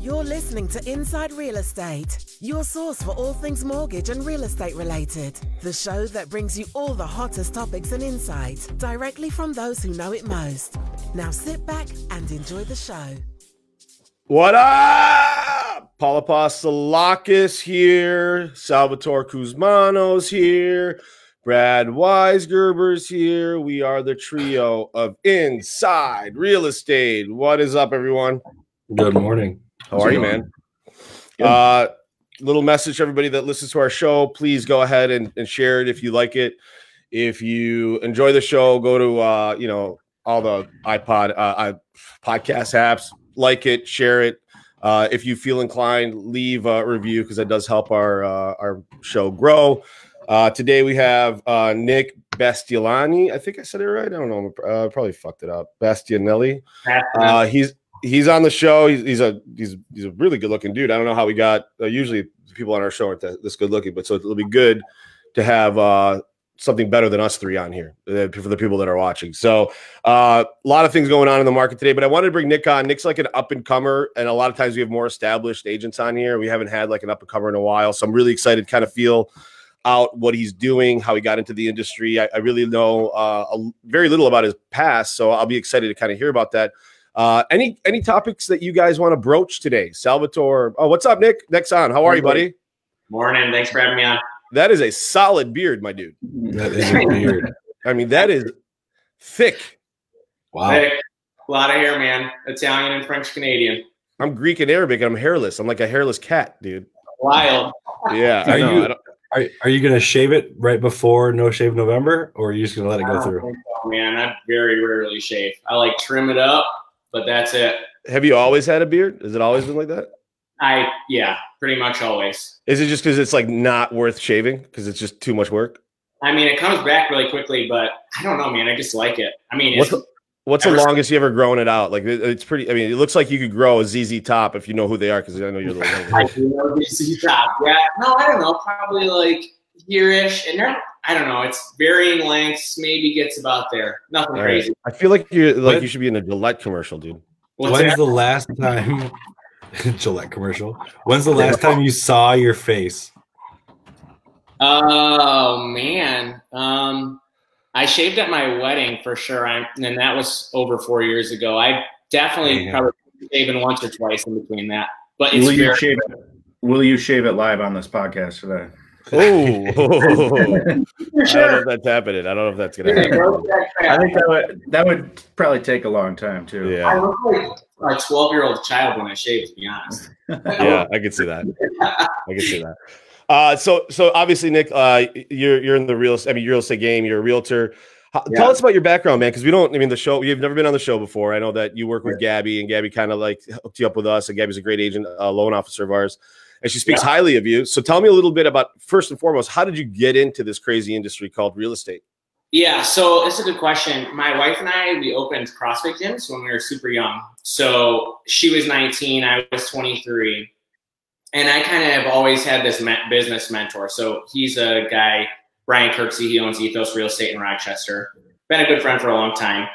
You're listening to Inside Real Estate, your source for all things mortgage and real estate related. The show that brings you all the hottest topics and insights directly from those who know it most. Now sit back and enjoy the show. What up? Paula Pastelakis here. Salvatore Kuzmano's here. Brad Weisgerber's here. We are the trio of Inside Real Estate. What is up, everyone? Good morning. How are you, man? Little message to everybody that listens to our show. Please go ahead and share it if you like it. If you enjoy the show, go to all the podcast apps. Like it, share it. If you feel inclined, leave a review because that does help our show grow. Today we have Nick Bastianelli. I think I said it right. I don't know. Probably fucked it up. Bastianelli. He's on the show. He's a really good looking dude. I don't know how we got. Usually people on our show aren't this good looking, but so it'll be good to have something better than us three on here for the people that are watching. So a lot of things going on in the market today, but I wanted to bring Nick on. Nick's like an up and comer, and a lot of times we have more established agents on here. We haven't had like an up and comer in a while, so I'm really excited to kind of feel out what he's doing, how he got into the industry. I really know very little about his past, so I'll be excited to kind of hear about that. Any topics that you guys want to broach today? Salvatore. Oh, what's up, Nick? Nick's on. How are you, buddy? Morning. Thanks for having me on. That is a solid beard, my dude. That is a beard. I mean, that is thick. Wow. Thick. A lot of hair, man. Italian and French Canadian. I'm Greek and Arabic, and I'm hairless. I'm like a hairless cat, dude. Wild. Yeah. Are you gonna shave it right before No Shave November, or are you just gonna let it go through? Oh, man, I very rarely shave. I like trim it up, but that's it. Have you always had a beard? Has it always been like that? Yeah, pretty much always. Is it just because it's like not worth shaving because it's just too much work? I mean, it comes back really quickly, but I don't know, man. I just like it. I mean, what's the longest you ever grown it out? Like it's pretty. I mean, it looks like you could grow a ZZ Top if you know who they are, because I know you're the one. I do know ZZ Top. Yeah, no, I don't know. Probably like here-ish, and I don't know. It's varying lengths. Maybe gets about there. Nothing crazy. I feel like you should be in a Gillette commercial, dude. When's the last time? Gillette commercial. When's the last time you saw your face? Oh man, I shaved at my wedding for sure, and that was over 4 years ago. I definitely probably shaven once or twice in between that. But it's will you shave it live on this podcast today? Oh, I don't know if that's happening. I don't know if that's gonna happen. I think that would probably take a long time too. Yeah, I look like a 12-year-old child when I shave, to be honest. Yeah, I can see that. I can see that. So obviously, Nick, you're in the real estate game. You're a realtor. Tell us about your background, man, because the show. You've never been on the show before. I know that you work with Gabby, and Gabby kind of like hooked you up with us. And Gabby's a great agent, loan officer of ours, and she speaks highly of you. So tell me a little bit about, first and foremost, how did you get into this crazy industry called real estate? Yeah, so it's a good question. My wife and I, we opened CrossFit gyms when we were super young. So she was 19, I was 23. And I kind of have always had this business mentor. So he's a guy, Brian Kirksey, he owns Ethos Real Estate in Rochester. Been a good friend for a long time.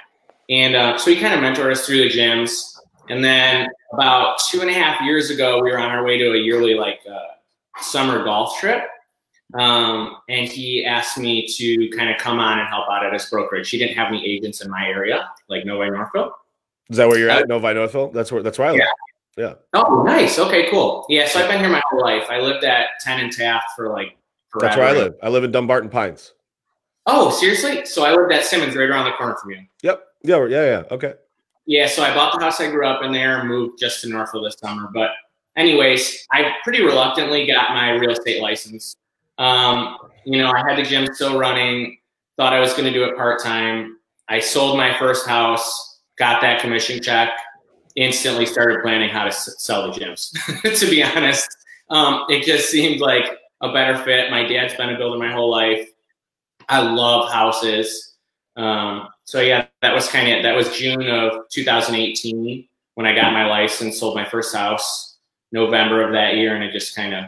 And so he kind of mentored us through the gyms. And then about 2.5 years ago, we were on our way to a yearly summer golf trip. And he asked me to kind of come on and help out at his brokerage. He didn't have any agents in my area, like Novi Northville. Is that where you're at, Novi Northville? That's where I live. Yeah. Oh, nice. Okay, cool. Yeah, so I've been here my whole life. I lived at 10 and Taft for forever. That's where I live. I live in Dumbarton Pines. Oh, seriously? So I lived at Simmons, right around the corner from you. Yep. Yeah. Okay. Yeah, so I bought the house I grew up in there and moved just to Northville this summer. But anyways, I pretty reluctantly got my real estate license. I had the gym still running, thought I was going to do it part-time. I sold my first house, got that commission check, instantly started planning how to sell the gyms. To be honest, it just seemed like a better fit. My dad's been a builder my whole life. I love houses. So yeah, that was June of 2018 when I got my license, sold my first house, November of that year. And it just kind of,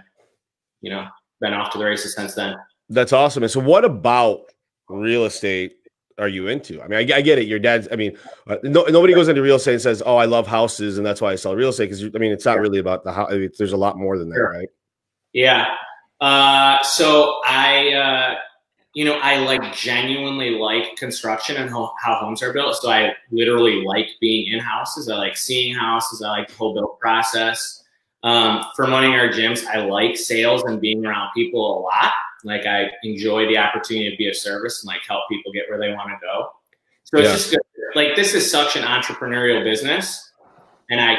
been off to the races since then. That's awesome. And so what about real estate are you into? I mean, I get it. Your dad's, I mean, nobody goes into real estate and says, oh, I love houses and that's why I sell real estate. Cause I mean, it's not really about the house. I mean, there's a lot more than that, right? Yeah. So I genuinely like construction and how homes are built. So I literally like being in houses. I like seeing houses. I like the whole build process. For running our gyms, I like sales and being around people a lot. Like I enjoy the opportunity to be of service and like help people get where they want to go. So it's just good. Like this is such an entrepreneurial business, and I'm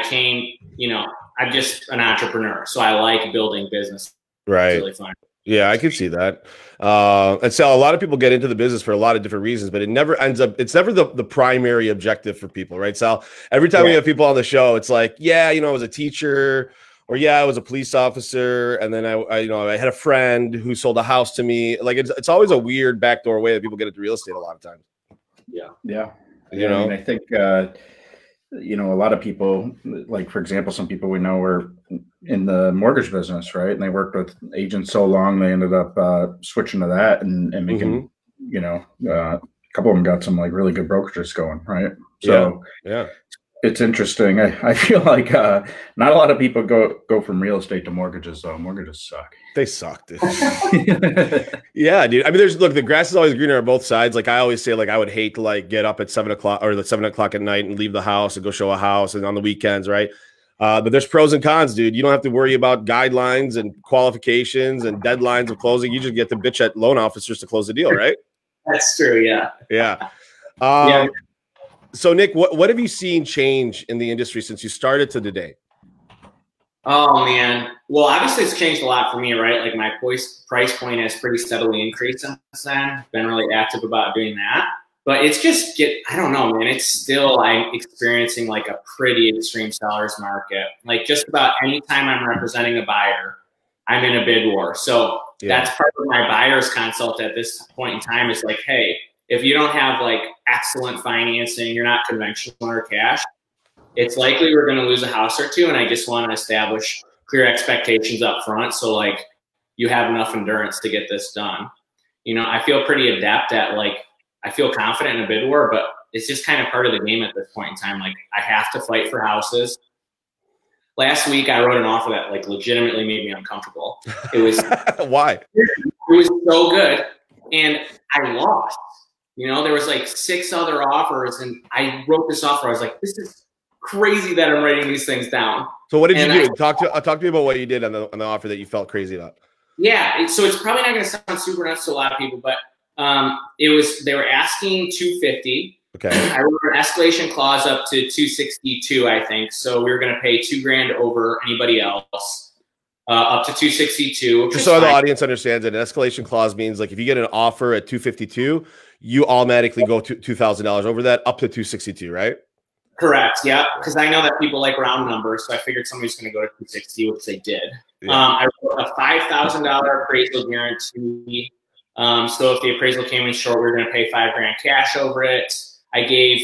just an entrepreneur. So I like building business. Right. It's really fun. Yeah, I can see that. And so a lot of people get into the business for a lot of different reasons, but it never ends up, it's never the primary objective for people, right, Sal? Every time we have people on the show, it's like, yeah, I was a teacher, or yeah, I was a police officer, and then I had a friend who sold a house to me. Like it's always a weird backdoor way that people get into real estate a lot of times. Yeah. I mean, I think a lot of people, like for example, some people we know are in the mortgage business, right? And they worked with agents so long they ended up switching to that and making, a couple of them got some like really good brokerages going, right? So yeah. It's interesting. I feel like not a lot of people go from real estate to mortgages, though. Mortgages suck. They suck, dude. Yeah, dude. I mean, the grass is always greener on both sides. Like I always say, like I would hate to like get up at 7 o'clock or 7 o'clock at night and leave the house and go show a house and on the weekends, right? But there's pros and cons, dude. You don't have to worry about guidelines and qualifications and deadlines of closing. You just get to bitch at loan officers to close the deal, right? That's true. Yeah. Yeah. So Nick, what have you seen change in the industry since you started to today? Oh man. Well, obviously it's changed a lot for me, right? Like my price point has pretty steadily increased since then. Been really active about doing that. But it's just I don't know, man. It's still, I'm experiencing like a pretty extreme seller's market. Like just about any time I'm representing a buyer, I'm in a bid war. So that's part of my buyer's consult at this point in time is like, hey, if you don't have like excellent financing, you're not conventional or cash, it's likely we're going to lose a house or two. And I just want to establish clear expectations up front. So like you have enough endurance to get this done. I feel pretty adept at like, I feel confident in a bid war, but it's just kind of part of the game at this point in time. Like I have to fight for houses. Last week I wrote an offer that like legitimately made me uncomfortable. It was why? It was so good. And I lost. There was like 6 other offers, and I wrote this offer. I was like, this is crazy that I'm writing these things down. So what did you do? Talk to me about what you did on the offer that you felt crazy about. Yeah, so it's probably not going to sound super nuts to a lot of people, but they were asking $250. Okay. I wrote an escalation clause up to $262, I think. So we were going to pay $2,000 over anybody else. Up to $262. Just so the audience understands, an escalation clause means like if you get an offer at $252, you automatically go to $2,000 over that up to $262, right? Correct. Yeah, because I know that people like round numbers, so I figured somebody's going to go to $260, which they did. Yeah. I wrote a $5,000 appraisal guarantee. So if the appraisal came in short, we were going to pay $5,000 cash over it. I gave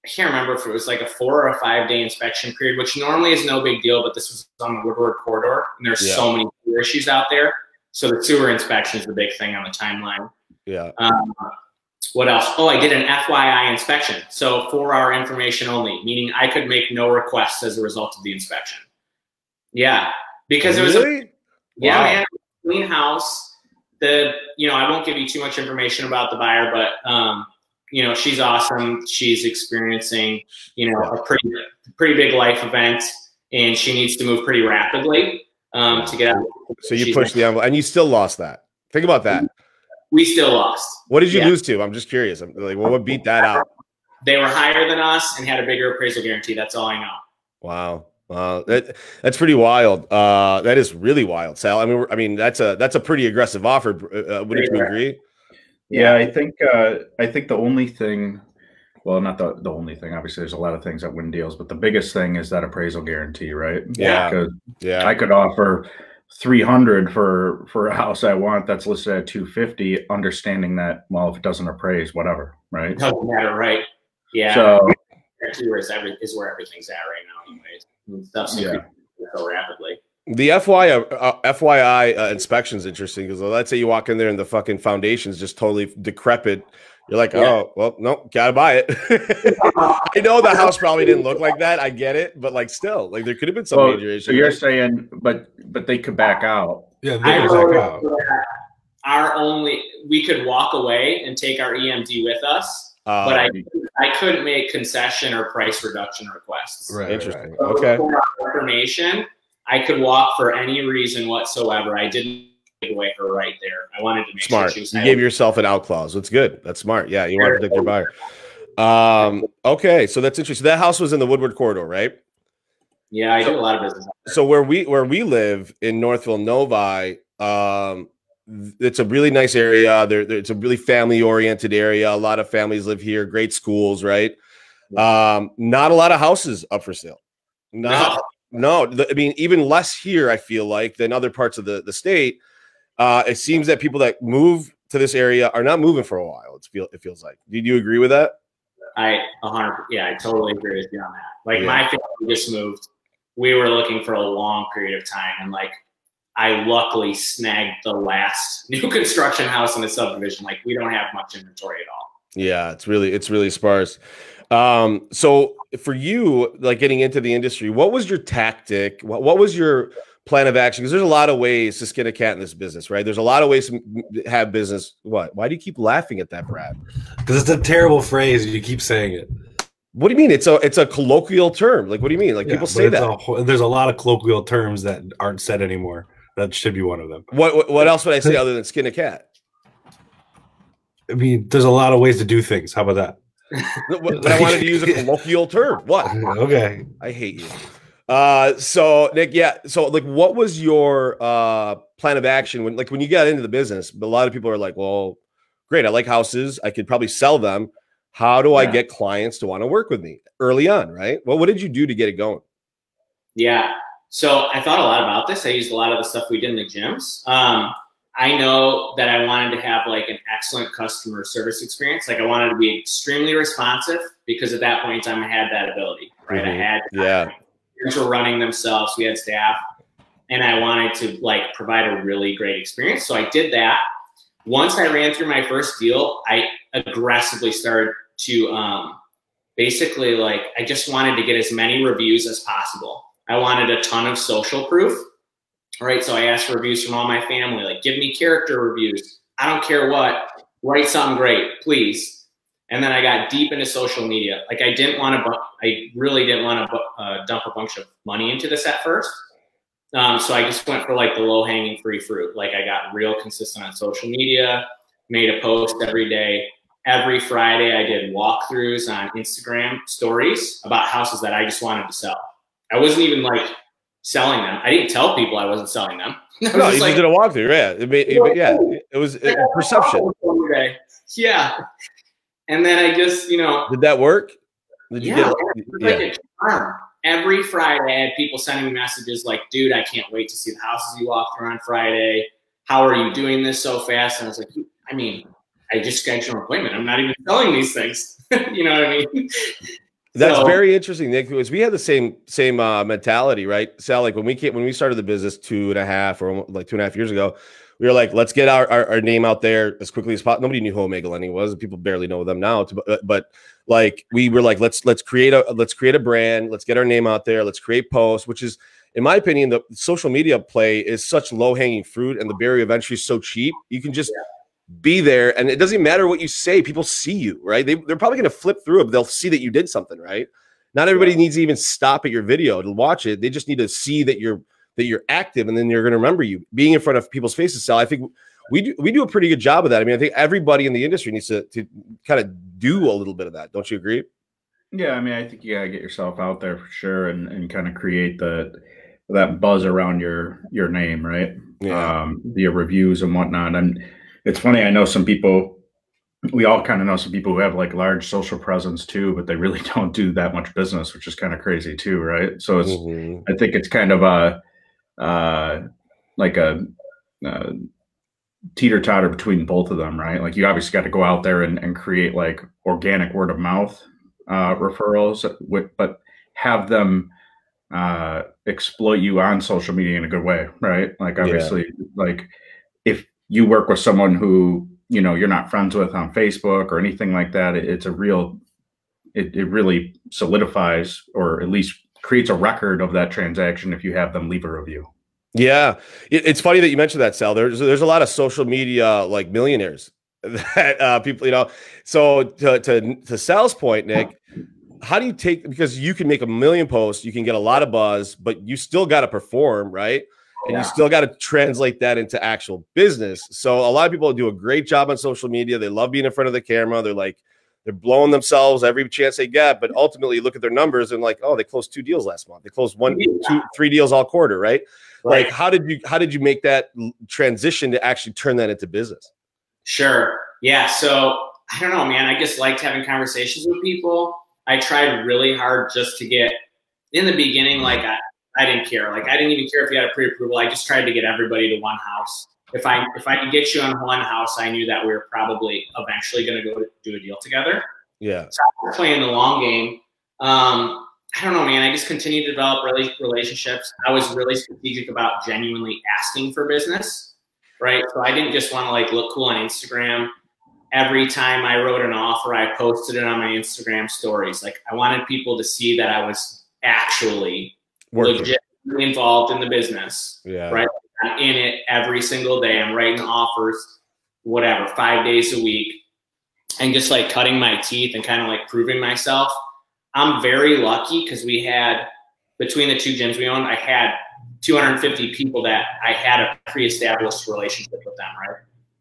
I can't remember if it was like a 4 or a 5 day inspection period, which normally is no big deal, but this was on the Woodward corridor, and there's so many sewer issues out there. So the sewer inspection is the big thing on the timeline. Yeah. What else? Oh, I did an FYI inspection. So for our information only, meaning I could make no requests as a result of the inspection. Yeah. Because it was man, clean house. I won't give you too much information about the buyer, but she's awesome. She's experiencing, a pretty big life event, and she needs to move pretty rapidly to get out. So you pushed the envelope, and you still lost that. Think about that. We still lost. What did you lose to? I'm just curious. I'm like, what beat that out? They were higher than us and had a bigger appraisal guarantee. That's all I know. Wow. That's pretty wild. That is really wild, Sal. I mean, that's a pretty aggressive offer. Wouldn't you agree? Yeah, I think the only thing, well, not the only thing, obviously there's a lot of things that win deals, but the biggest thing is that appraisal guarantee, right? Yeah. Because I could offer $300 for a house I want that's listed at $250, understanding that, well, if it doesn't appraise, whatever, right? It doesn't matter, right? Yeah. So is where everything's at right now, anyways. And stuff's so rapidly. The FYI inspection is interesting because let's say you walk in there and the fucking foundation's just totally decrepit. You're like, oh, well, no, gotta buy it. I know the house probably didn't look like that. I get it, but like, still, like, there could have been some major issue. So you're saying, but they could back out. Yeah, they could back out. We could walk away and take our EMD with us, but I couldn't make concession or price reduction requests. Right. Interesting. So Okay. for information, I could walk for any reason whatsoever. I didn't give away her right there. I wanted to make smart. Sure she was you gave yourself an out clause. That's good. That's smart. Yeah, you want to protect your buyer. Okay, so that's interesting. That house was in the Woodward corridor, right? Yeah, I do a lot of business. So where we live in Northville, Novi, it's a really nice area. It's a really family-oriented area. A lot of families live here. Great schools, right? Not a lot of houses up for sale. No. I mean, even less here, I feel like, than other parts of the state. It seems that people that move to this area are not moving for a while. It feels like. Do you agree with that? I totally agree with you on that. Like my family just moved. We were looking for a long period of time, and like I luckily snagged the last new construction house in the subdivision. Like we don't have much inventory at all. Yeah, it's really sparse. So for you, like getting into the industry, what was your tactic? What was your plan of action? Because there's a lot of ways to skin a cat in this business, right? There's a lot of ways to have business. What? Why do you keep laughing at that, Brad? Because it's a terrible phrase. You keep saying it. What do you mean? It's a colloquial term. Like, what do you mean? Like people say that. There's a lot of colloquial terms that aren't said anymore. That should be one of them. What else would I say other than skin a cat? I mean, there's a lot of ways to do things. How about that? But I wanted to use a colloquial term. What? Okay. I hate you. So Nick, so like, what was your plan of action when you got into the business? A lot of people are like, well, great, I like houses, I could probably sell them. How do I get clients to want to work with me early on, right? Well, what did you do to get it going? Yeah, so I thought a lot about this. I used a lot of the stuff we did in the gyms. I know that I wanted to have like an excellent customer service experience. Like I wanted to be extremely responsive because at that point in time I had that ability, right? Mm-hmm. I had were running themselves. We had staff, and I wanted to like provide a really great experience. So I did that. Once I ran through my first deal, I aggressively started to basically like I just wanted to get as many reviews as possible. I wanted a ton of social proof. All right, so I asked for reviews from all my family. Like, give me character reviews. I don't care what. Write something great, please. And then I got deep into social media. Like I really didn't want to dump a bunch of money into this at first. So I just went for like the low hanging free fruit. Like I got real consistent on social media, made a post every day. Every Friday I did walkthroughs on Instagram stories about houses that I just wanted to sell. I wasn't even like selling them. I didn't tell people I wasn't selling them. No, you just did a walkthrough. Yeah. It was perception. Yeah. And then I just, did that work? Did you like a charm. Every Friday, I had people sending me messages like, dude, I can't wait to see the houses you walk through on Friday. How are you doing this so fast? And I was like, I mean, I just scheduled an appointment. I'm not even selling these things. You know what I mean? That's very interesting, Nick, because we had the same mentality, right? Sal, like when we started the business 2.5 years ago, we were like, let's get our name out there as quickly as possible. Nobody knew who Omega Lending was. People barely know them now. But like we were like, let's create a brand. Let's get our name out there. Let's create posts, which is, in my opinion, the social media play is such low hanging fruit, and the barrier of entry is so cheap. You can just be there, and it doesn't matter what you say. People see you, right? They're probably going to flip through it, but they'll see that you did something, right? Not everybody needs to even stop at your video to watch it. They just need to see that you're active, and then you're going to remember you. Being in front of people's faces. So I think we do a pretty good job of that. I mean, I think everybody in the industry needs to kind of do a little bit of that. Don't you agree? Yeah, I mean, I think you got to get yourself out there for sure, and kind of create that buzz around your name, right? Yeah. Your reviews and whatnot. And it's funny, I know some people, we all kind of know some people who have like large social presence too, but they really don't do that much business, which is kind of crazy too, right? So it's, I think it's kind of like a teeter-totter between both of them, right? Like you obviously got to go out there and create like organic word of mouth referrals, but have them exploit you on social media in a good way, right? Like obviously, like if you work with someone who you know, you're not friends with on Facebook or anything like that. It's a real, it really solidifies, or at least creates a record of that transaction if you have them leave a review. Yeah. It's funny that you mentioned that, Sal. There's a lot of social media like millionaires that people, you know. So to Sal's point, Nick, how do you take, because you can make a million posts, you can get a lot of buzz, but you still got to perform, right? And you still got to translate that into actual business. So a lot of people do a great job on social media. They love being in front of the camera. They're blowing themselves every chance they get, but ultimately look at their numbers and like, oh, they closed 2 deals last month. They closed 1, 2, 3 deals all quarter, right? Like, how did you make that transition to actually turn that into business? Sure. Yeah. So I don't know, man. I just liked having conversations with people. I tried really hard just to get, in the beginning, like I didn't care. Like I didn't even care if you had a pre-approval. I just tried to get everybody to one house. If I could get you on one house, I knew that we were probably eventually going to go do a deal together. Yeah. So I was playing the long game. I don't know, man. I just continued to develop relationships. I was really strategic about genuinely asking for business, right? So I didn't just want to like look cool on Instagram. Every time I wrote an offer, I posted it on my Instagram stories. Like I wanted people to see that I was actually legitimately involved in the business, right? I'm in it every single day. I'm writing offers, whatever, 5 days a week, and just like cutting my teeth and kind of like proving myself. I'm very lucky because we had, between the 2 gyms we owned, I had 250 people that I had a pre-established relationship with them, right?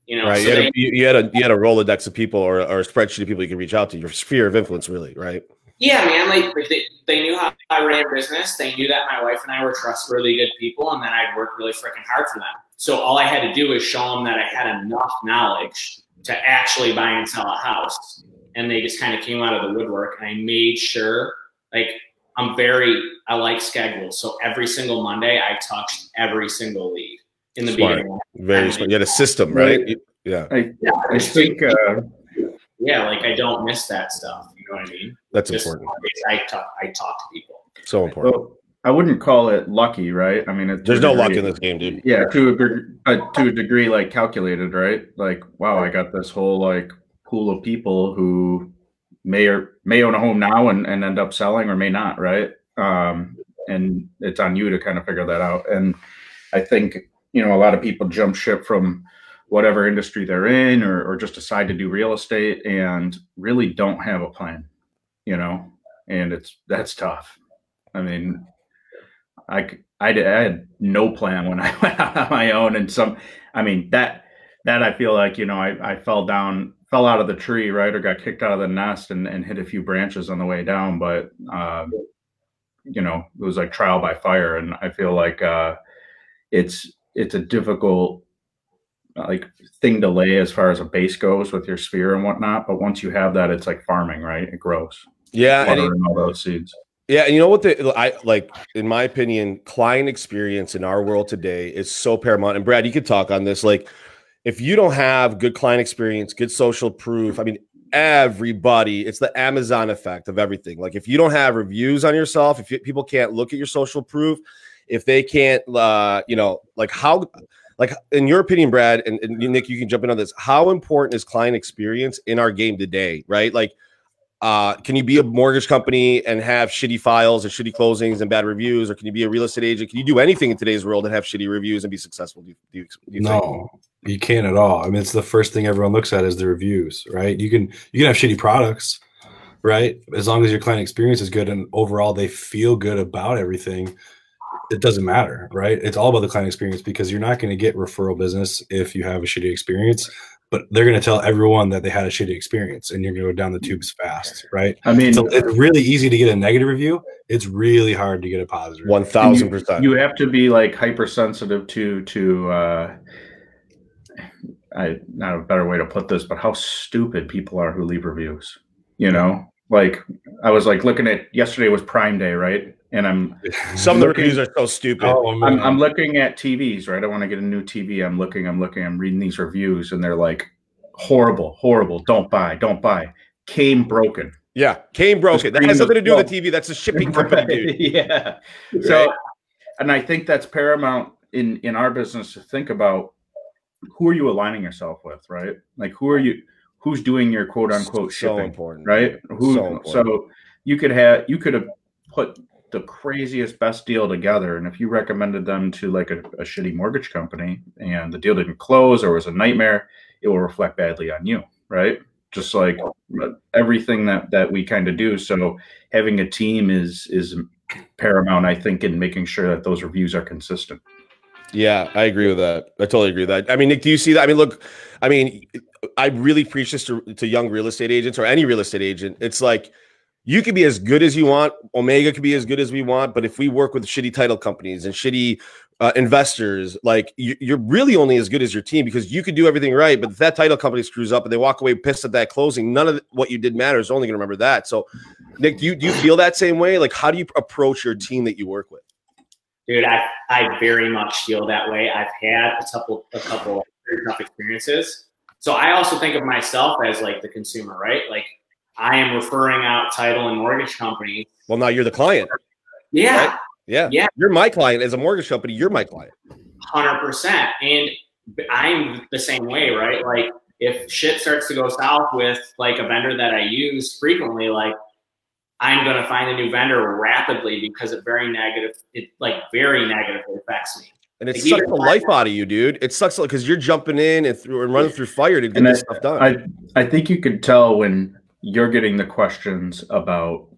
You know, right. So you had a Rolodex of people or a spreadsheet of people you can reach out to, your sphere of influence, really, right? Yeah, man. Like they knew how I ran business. They knew that my wife and I were trustworthy, good people, and that I'd work really freaking hard for them. So all I had to do was show them that I had enough knowledge to actually buy and sell a house. And they just kind of came out of the woodwork, and I made sure, like, I like schedules. So every single Monday I touched every single lead in the beginning. Very smart. You had a system, right? Yeah. I think, yeah, like I don't miss that stuff. You know what I mean? That's important. I talk to people. So important. Well, I wouldn't call it lucky, right? I mean, there's no luck in this game, dude. Yeah, to a degree, like calculated, right? Like, wow, I got this whole like pool of people who may own a home now and end up selling, or may not, right? And it's on you to kind of figure that out. And I think, you know, a lot of people jump ship from whatever industry they're in, or just decide to do real estate and really don't have a plan, you know, and that's tough. I mean, I had no plan when I went out on my own, and that I feel like, you know, I fell out of the tree, right, or got kicked out of the nest and hit a few branches on the way down, but you know, it was like trial by fire, and I feel like it's a difficult like thing to lay as far as a base goes with your sphere and whatnot, but once you have that, it's like farming, right? It grows. Yeah, and all those seeds. Yeah, and you know what? I like, in my opinion, client experience in our world today is so paramount. And Brad, you could talk on this. Like, if you don't have good client experience, good social proof, I mean, everybody, it's the Amazon effect of everything. Like, if you don't have reviews on yourself, if people can't look at your social proof, if they can't, you know, like how, like in your opinion, Brad, and Nick, you can jump in on this. How important is client experience in our game today, right? Like, can you be a mortgage company and have shitty files and shitty closings and bad reviews? Or can you be a real estate agent? Can you do anything in today's world and have shitty reviews and be successful? Do you no, you can't at all. I mean, it's the first thing everyone looks at is the reviews, right? You can have shitty products, right? As long as your client experience is good and overall they feel good about everything, it doesn't matter, right? It's all about the client experience, because you're not going to get referral business if you have a shitty experience. But they're going to tell everyone that they had a shitty experience, and you're going to go down the tubes fast, right? I mean, so it's really easy to get a negative review. It's really hard to get a positive. 1000%. You have to be like hypersensitive to not a better way to put this, but how stupid people are who leave reviews. You know, like I was like looking at, yesterday was Prime Day, right? And some of the reviews are so stupid. I'm looking at TVs, right? I want to get a new TV. I'm reading these reviews, and they're like, horrible, don't buy. Came broken. Yeah, came broken. That has something to do with the TV. That's a shipping company, dude. Yeah. So, and I think that's paramount in our business to think about. who are you aligning yourself with, right? Like who's doing your quote unquote shipping, so important, right? So you could have put the craziest best deal together, and if you recommended them to like a shitty mortgage company and the deal didn't close or was a nightmare, it will reflect badly on you, right? Just like everything that we kind of do. So having a team is paramount, I think, in making sure that those reviews are consistent. Yeah, I agree with that. I totally agree with that. I mean, Nick, do you see that? I mean, look, I really preach this to young real estate agents or any real estate agent. It's like, you could be as good as you want. Omega could be as good as we want. But if we work with shitty title companies and shitty investors, like you're really only as good as your team, because you could do everything right. But if that title company screws up and they walk away pissed at that closing, none of what you did matters. They're only going to remember that. So, Nick, do you feel that same way? Like, how do you approach your team that you work with? Dude, I very much feel that way. I've had a couple very tough experiences. So I also think of myself as like the consumer, right? Like, I am referring out title and mortgage companies. Well, now you're the client. Yeah. Right? Yeah. You're my client as a mortgage company. You're my client. 100%. And I'm the same way, right? Like, if shit starts to go south with like a vendor that I use frequently, like, I'm going to find a new vendor rapidly because it very negatively affects me. And it sucks the life out of you, dude. It sucks because you're jumping in and running through fire to get this stuff done. I think you could tell when you're getting the questions about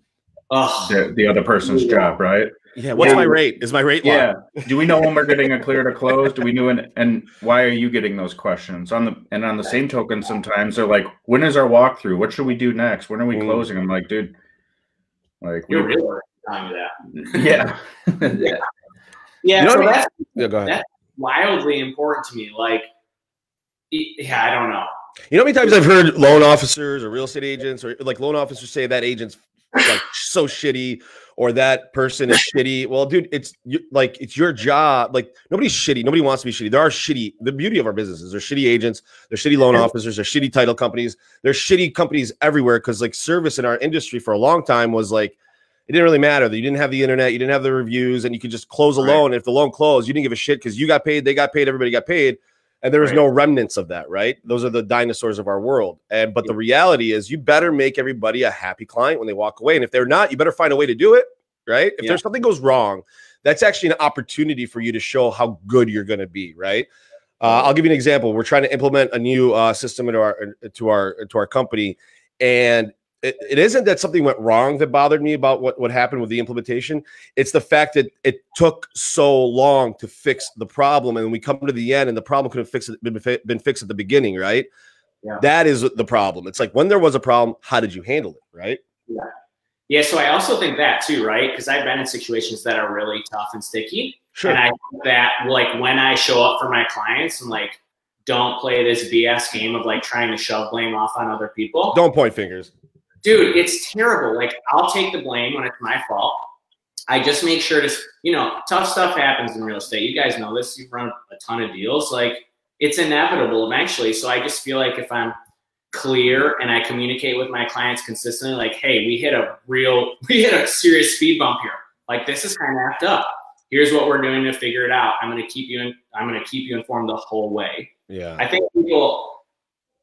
the other person's job, right? Yeah. What's my rate? Is my rate low? Yeah. Do we know when we're getting a clear to close? Do we know and why are you getting those questions? On the same token, sometimes they're like, when is our walkthrough? What should we do next? When are we closing? I'm like, dude, like you're really telling me that. Yeah. Yeah. Yeah. So go ahead. That's wildly important to me. Like, yeah, I don't know. You know how many times I've heard loan officers or real estate agents or like loan officers say that agent's like so shitty or that person is shitty. Well, dude, it's your job. Like, nobody's shitty. Nobody wants to be shitty. There are shitty. The beauty of our business is there's shitty agents, there's shitty loan officers, there's shitty title companies, there's shitty companies everywhere. Because like service in our industry for a long time was like, it didn't really matter that you didn't have the internet, you didn't have the reviews, and you could just close a loan. And if the loan closed, you didn't give a shit because you got paid, they got paid, everybody got paid. And there was no remnants of that, right? Those are the dinosaurs of our world. But the reality is you better make everybody a happy client when they walk away. And if they're not, you better find a way to do it, right? If there's something goes wrong, that's actually an opportunity for you to show how good you're going to be, right? I'll give you an example. We're trying to implement a new system into our company. And it isn't that something went wrong that bothered me about what happened with the implementation. It's the fact that it took so long to fix the problem, and we come to the end, and the problem could have been fixed at the beginning, right? Yeah. That is the problem. It's like, when there was a problem, how did you handle it, right? Yeah. Yeah. So I also think that too, right? Because I've been in situations that are really tough and sticky. Sure. And I think that like when I show up for my clients and like don't play this BS game of like trying to shove blame off on other people. Don't point fingers. Dude, it's terrible. Like, I'll take the blame when it's my fault. I just make sure to, tough stuff happens in real estate. You guys know this. You've run a ton of deals. Like, it's inevitable eventually. So I just feel like if I'm clear and I communicate with my clients consistently, like, hey, we hit a serious speed bump here. Like, this is kind of effed up. Here's what we're doing to figure it out. I'm going to keep you informed the whole way. Yeah. I think people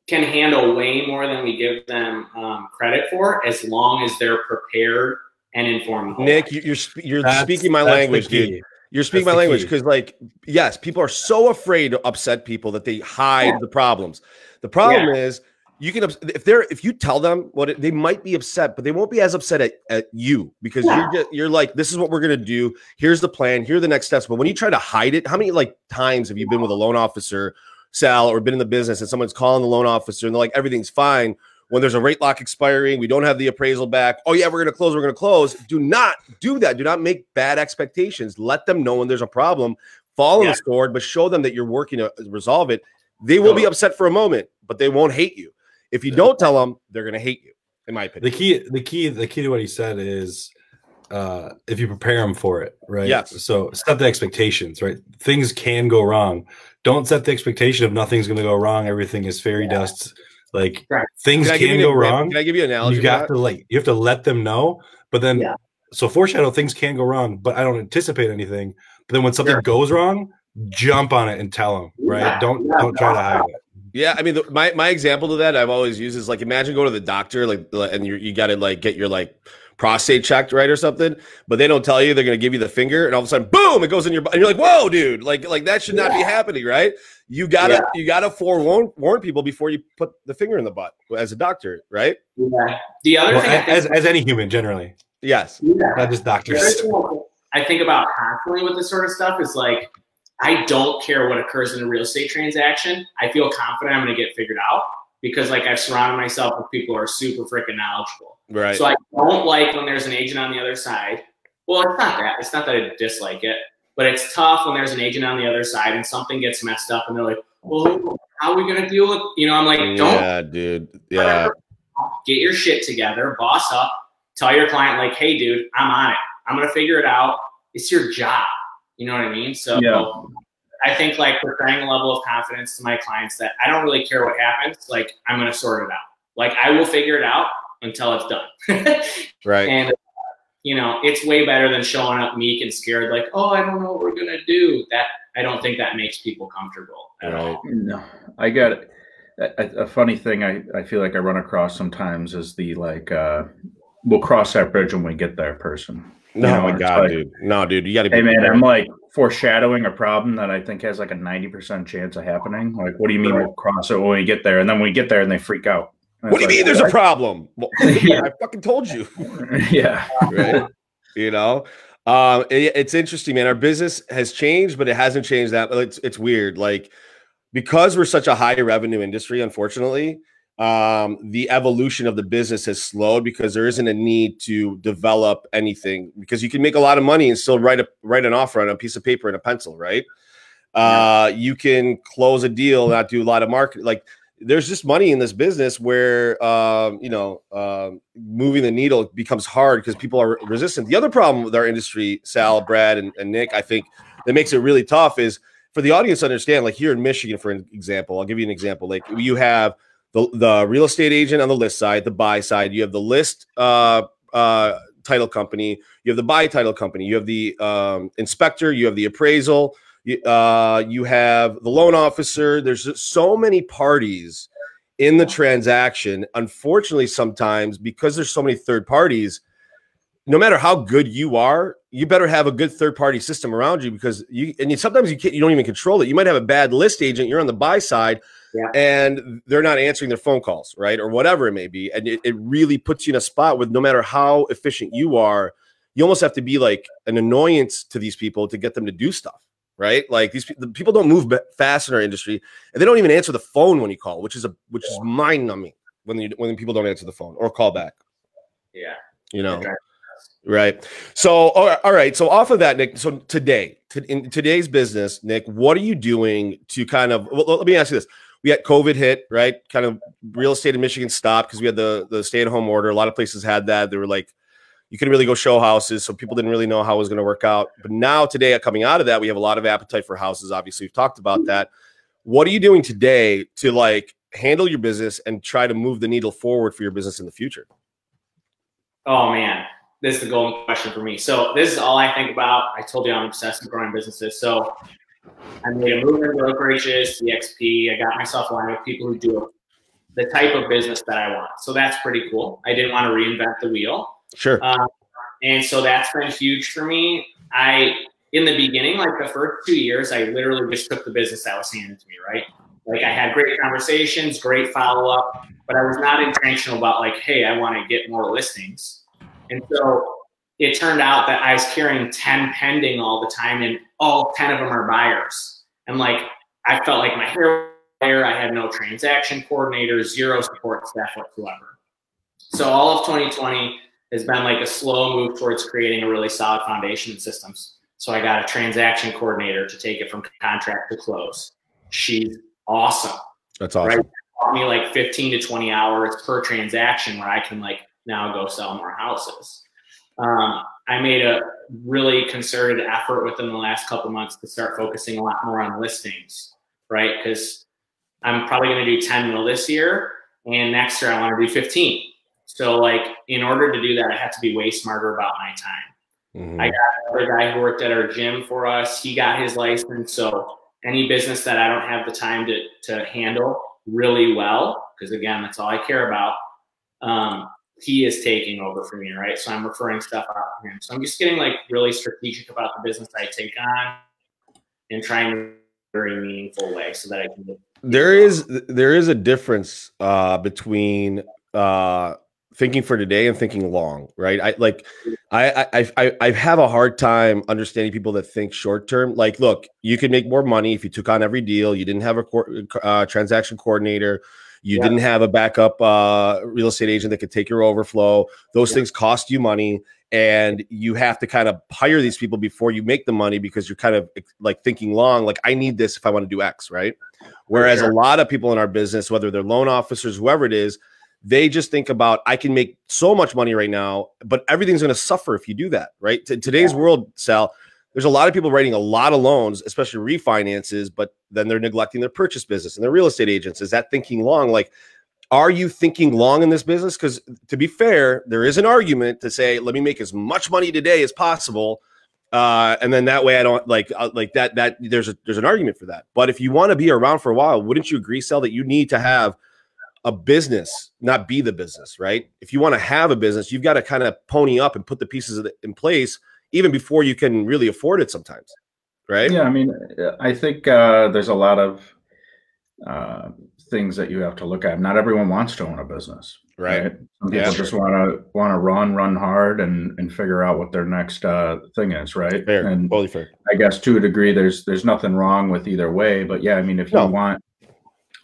can handle way more than we give them credit for, as long as they're prepared and informed. Nick, you're speaking my language, dude. You're speaking my language because, like, yes, people are so afraid to upset people that they hide the problems. The problem is you can if you tell them they might be upset, but they won't be as upset at you because you're like, this is what we're gonna do. Here's the plan. Here are the next steps. But when you try to hide it, how many like times have you been with a loan officer, Sal, or been in the business and someone's calling the loan officer and they're like, everything's fine, when there's a rate lock expiring, we don't have the appraisal back. Oh yeah, we're going to close. Do not do that. Do not make bad expectations. Let them know when there's a problem, follow the sword, but show them that you're working to resolve it. They will be upset for a moment, but they won't hate you. If you don't tell them, they're going to hate you, in my opinion. The key to what he said is if you prepare them for it, right? Yes. So set the expectations, right? Things can go wrong. Don't set the expectation of nothing's going to go wrong. Everything is fairy dust. Like things can go wrong. Can I give you an analogy? You have to let them know. But then, so foreshadow things can go wrong, but I don't anticipate anything. But then when something goes wrong, jump on it and tell them, right? Don't try to hide it. Yeah, I mean, my example to that I've always used is like, imagine going to the doctor, like, and you got to like get your like prostate checked, right, or something, but they don't tell you. They're going to give you the finger, and all of a sudden, boom, it goes in your butt, and you're like, whoa, dude, like that should not be happening, right? You gotta forewarn people before you put the finger in the butt as a doctor, right? Yeah. The other thing, as any human generally, yes, not just doctors. I think about constantly with this sort of stuff is like, I don't care what occurs in a real estate transaction. I feel confident I'm going to get figured out because like I've surrounded myself with people who are super freaking knowledgeable. Right. So I don't like when there's an agent on the other side. Well, it's not that. It's not that I dislike it, but it's tough when there's an agent on the other side and something gets messed up and they're like, well, how are we going to deal with, I'm like, don't. Yeah, dude. Yeah. Get your shit together, boss up, tell your client like, hey, dude, I'm on it. I'm going to figure it out. It's your job. You know what I mean? So I think like portraying a level of confidence to my clients that I don't really care what happens. Like I'm going to sort it out. Like I will figure it out until it's done. Right. And it's way better than showing up meek and scared. Like, oh, I don't know what we're going to do. That I don't think that makes people comfortable at all. No, I got it. A funny thing I feel like I run across sometimes is the like, we'll cross that bridge when we get there person. No, my God, like, dude. No, dude, you got to be. Hey, man, I'm like foreshadowing a problem that I think has like a 90% chance of happening. Like, what do you mean we'll cross it when we get there? And then we get there and they freak out. What do you mean there's a problem? Well, I fucking told you. Yeah. Right. It's interesting, man. Our business has changed, but it hasn't changed that. It's weird. Like, because we're such a high revenue industry, unfortunately, the evolution of the business has slowed because there isn't a need to develop anything because you can make a lot of money and still write an offer on a piece of paper and a pencil, right? You can close a deal, not do a lot of marketing. Like there's just money in this business where, moving the needle becomes hard because people are resistant. The other problem with our industry, Sal, Brad, and Nick, I think that makes it really tough is for the audience to understand, like here in Michigan, for an example, I'll give you an example. Like you have the real estate agent on the list side, the buy side. You have the list title company. You have the buy title company. You have the inspector. You have the appraisal. You have the loan officer. There's just so many parties in the transaction. Unfortunately, sometimes because there's so many third parties, no matter how good you are, you better have a good third party system around you because sometimes you don't even control it. You might have a bad list agent. You're on the buy side. Yeah. And they're not answering their phone calls, right? Or whatever it may be. And it really puts you in a spot with no matter how efficient you are, you almost have to be like an annoyance to these people to get them to do stuff, right? Like the people don't move fast in our industry and they don't even answer the phone when you call, which is mind numbing when people don't answer the phone or call back. Yeah. Right. So, all right. So off of that, Nick, so in today's business, Nick, what are you doing to kind of, well, let me ask you this. We had COVID hit, right? Kind of real estate in Michigan stopped because we had the stay-at-home order. A lot of places had that. They were like, you couldn't really go show houses, so people didn't really know how it was going to work out. But now today, coming out of that, we have a lot of appetite for houses. Obviously, we've talked about that. What are you doing today to like handle your business and try to move the needle forward for your business in the future? Oh, man. This is the golden question for me. So this is all I think about. I told you I'm obsessed with growing businesses. So I made a move in brokerages, eXp. I got myself aligned with people who do the type of business that I want. So that's pretty cool. I didn't want to reinvent the wheel. Sure. And so that's been huge for me. In the beginning, like the first 2 years, I literally just took the business that was handed to me, right? Like I had great conversations, great follow-up, but I was not intentional about like, hey, I want to get more listings. And so it turned out that I was carrying 10 pending all the time and all 10 of them are buyers. And like, I felt like my hair, I had no transaction coordinator, zero support staff whatsoever. So all of 2020 has been like a slow move towards creating a really solid foundation and systems. So I got a transaction coordinator to take it from contract to close. She's awesome. That's awesome. Right? It taught me like 15 to 20 hours per transaction where I can like now go sell more houses. I made a really concerted effort within the last couple of months to start focusing a lot more on listings, right? Because I'm probably going to do 10 mil this year, and next year I want to do 15. So like in order to do that, I have to be way smarter about my time. I got another guy who worked at our gym for us. He got his license. So any business that I don't have the time to handle really well, because again, that's all I care about, he is taking over for me, right? So I'm referring stuff out to him. So I'm just getting like really strategic about the business I take on and trying to very meaningful way so that I can. There is a difference between thinking for today and thinking long, right? I have a hard time understanding people that think short term. Like, look, you could make more money if you took on every deal. You didn't have a transaction coordinator. You didn't have a backup real estate agent that could take your overflow. Those things cost you money, and you have to kind of hire these people before you make the money because you're kind of like thinking long, like I need this if I want to do X, right? Whereas a lot of people in our business, whether they're loan officers, whoever it is, they just think about, I can make so much money right now, but everything's going to suffer if you do that, right? Today's world, Sal, there's a lot of people writing a lot of loans, especially refinances, but then they're neglecting their purchase business and their real estate agents. Is that thinking long? Like, are you thinking long in this business? Because to be fair, there is an argument to say, let me make as much money today as possible. And then that way I don't like that there's an argument for that. But if you want to be around for a while, wouldn't you agree, Sal, that you need to have a business, not be the business, right? If you want to have a business, you've got to kind of pony up and put the pieces in place even before you can really afford it sometimes, right? Yeah, I mean, I think there's a lot of things that you have to look at. Not everyone wants to own a business, right? Some people just want to run hard and figure out what their next thing is, right? Fair. And totally fair. I guess to a degree, there's nothing wrong with either way. But yeah, I mean, if you want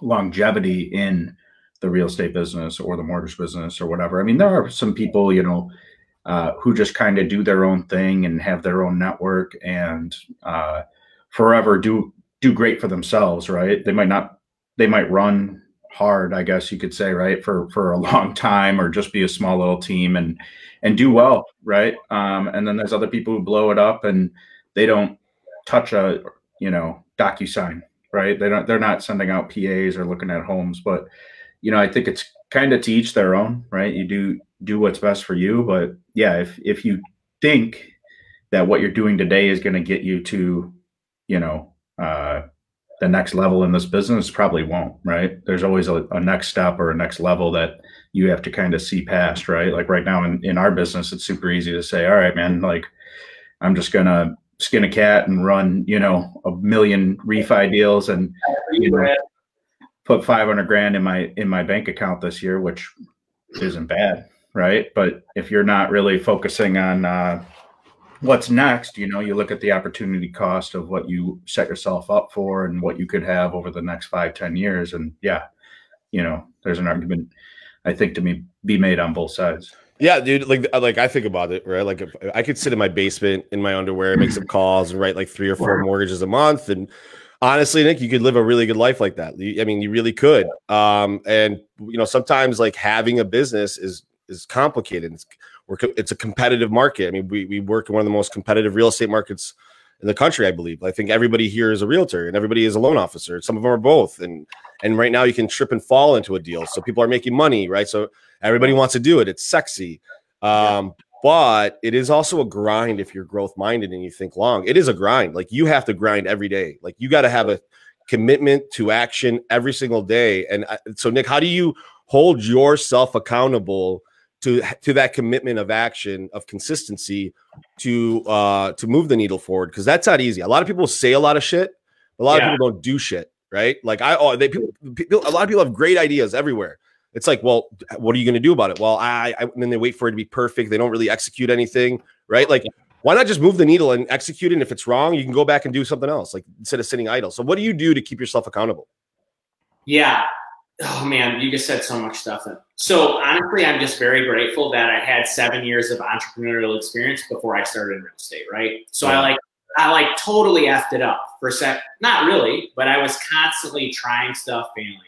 longevity in the real estate business or the mortgage business or whatever, I mean, there are some people, you know, who just kind of do their own thing and have their own network and forever do great for themselves, right? They might run hard, I guess you could say, right, for a long time, or just be a small little team and do well, right? And then there's other people who blow it up and they don't touch a, you know, DocuSign, right? They're not sending out PAs or looking at homes, but you know, I think it's kind of to each their own, right? You do what's best for you. But yeah, if you think that what you're doing today is going to get you to, you know, the next level in this business, probably won't, right? There's always a next step or a next level that you have to kind of see past, right? Like right now in our business, it's super easy to say, all right, man, like I'm just going to skin a cat and run, you know, 1 million refi deals and, you know, put 500 grand in my bank account this year, which isn't bad, right? But if you're not really focusing on what's next, you know, you look at the opportunity cost of what you set yourself up for and what you could have over the next 5-10 years. And yeah, you know, there's an argument, I think, to be made on both sides. Yeah, dude. Like I think about it, right? Like if I could sit in my basement in my underwear, make some calls, and write like 3 or 4 mortgages a month, and honestly, Nick, you could live a really good life like that. I mean, you really could. And you know, sometimes like having a business is complicated. It's a competitive market. I mean, we work in one of the most competitive real estate markets in the country, I believe. I think everybody here is a realtor and everybody is a loan officer. Some of them are both. And right now you can trip and fall into a deal. So people are making money, right? So everybody wants to do it. It's sexy. But it is also a grind if you're growth minded and you think long. It is a grind. Like you have to grind every day. Like you got to have a commitment to action every single day. And so, Nick, how do you hold yourself accountable to that commitment of action, of consistency to move the needle forward? Because that's not easy. A lot of people say a lot of shit. A lot of people don't do shit, right? Like a lot of people have great ideas everywhere. It's like, well, what are you going to do about it? Well, and then they wait for it to be perfect. They don't really execute anything, right? Like, why not just move the needle and execute it? And if it's wrong, you can go back and do something else, like instead of sitting idle. So what do you do to keep yourself accountable? Yeah. Oh man, you just said so much stuff. So honestly, I'm just very grateful that I had 7 years of entrepreneurial experience before I started in real estate, right? So I totally effed it up for a sec. Not really, but I was constantly trying stuff, failing.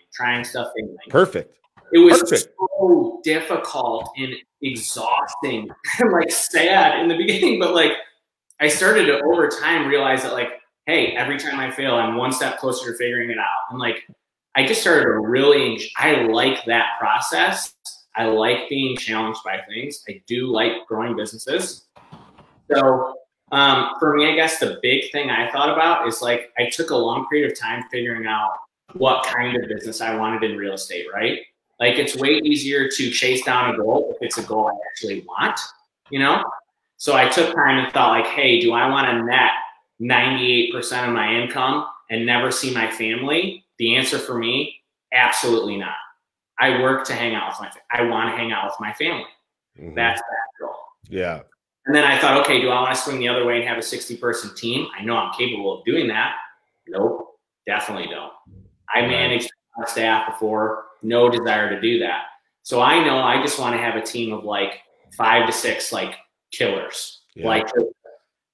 Perfect. It was so difficult and exhausting and like sad in the beginning, but like I started to over time realize that like, hey, every time I fail, I'm one step closer to figuring it out. And like, I just started to really, I like that process. I like being challenged by things. I do like growing businesses. So for me, I guess the big thing I thought about is like, I took a long period of time figuring out what kind of business I wanted in real estate, right? Like it's way easier to chase down a goal if it's a goal I actually want, you know? So I took time and thought like, hey, do I want to net 98% of my income and never see my family? The answer for me, absolutely not. I work to hang out with my family. I want to hang out with my family. Mm-hmm. That's that goal. Yeah. And then I thought, okay, do I want to swing the other way and have a 60-person team? I know I'm capable of doing that. Nope, definitely don't. I managed a staff before, no desire to do that. So I know I just want to have a team of like 5 to 6 like killers, like